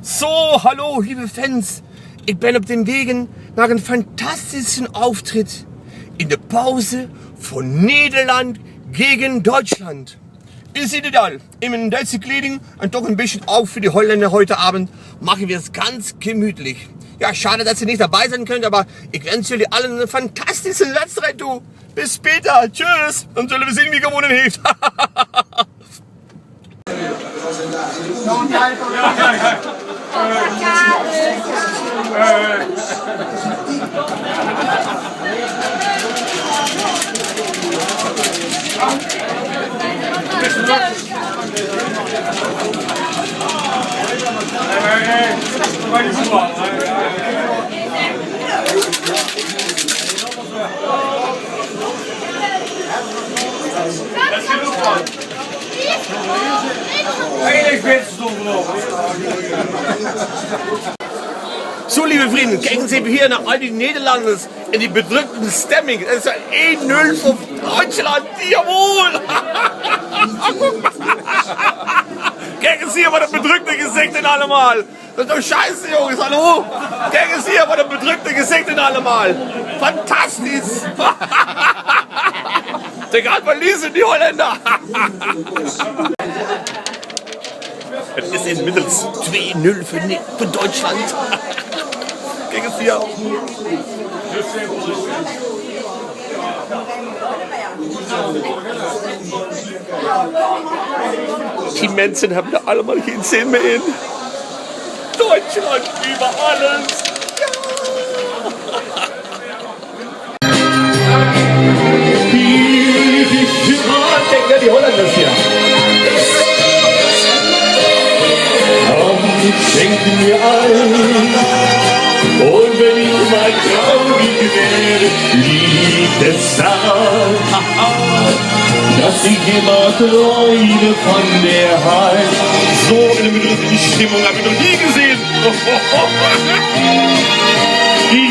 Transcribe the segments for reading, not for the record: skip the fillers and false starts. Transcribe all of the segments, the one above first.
So, hallo liebe Fans, ik ben op den Wegen naar een fantastischen Auftritt in de Pause von Nederland gegen Deutschland. Ihr seht es all, in deutsche Kleidung und doch ein bisschen auf für die Holländer heute Abend machen wir es ganz gemütlich. Ja, schade, dass ihr nicht dabei sein könnt, aber ich wünsche euch allen einen fantastischen Letztreit. Bis später, tschüss, und sollen wir sehen, wie gewonnen hilft. So, liebe Vrienden, kijken Sie hier naar al die Nederlanders in die bedrückten Stemming. Es ist ein 1-0 für Deutschland, jawohl! Guck mal. Kijken Sie hier mal das bedrückte Gesicht in allemal. Das ist doch scheiße, Jungs, hallo? Kijken Sie hier mal das bedrückte Gesicht in allemal. Fantastisch! Der gerade verließen die Holländer. Es ist inmittels 2-0 für Deutschland. Gegen 4. Die Menschen haben da alle mal keinen Sinn mehr in. Deutschland über alles. Ja. Die Holländer hier. Schenken mir ein, und wenn ich mal traurig werde, liegt es daran, dass ich immer träume von der Heim. So eine bedrückende Stimmung habe ich noch nie gesehen. Die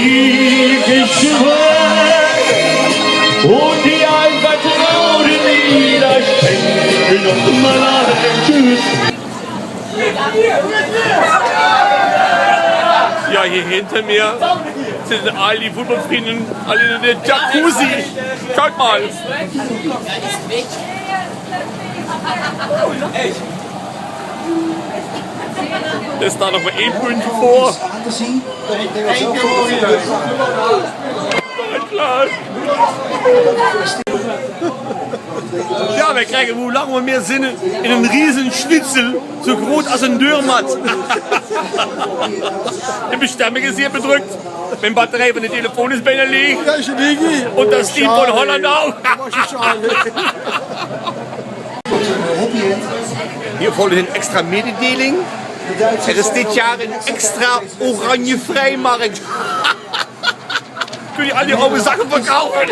und die einfach traurigen Lieder schenken noch mal ein Tschüss. Ja, hier hinter mir sind all die Fußballfrieden, alle in der Jacuzzi. Schaut mal. Das ist da noch mal ein Punkt vor. Klar. Ja, wir kriegen wo lange mehr Sinne in einem riesen Schnitzel, so groß als ein Dürrmatt. Die Bestimmung ist hier bedrückt. Wenn die Batterie von der Telefon ist bei ihnen liegt. Und das Team von Holland auch. Hier folgt ein extra Mededeling. Er ist dit Jahr ein extra oranje Vrijmarkt. Kun je al die oude zakken verkaufen?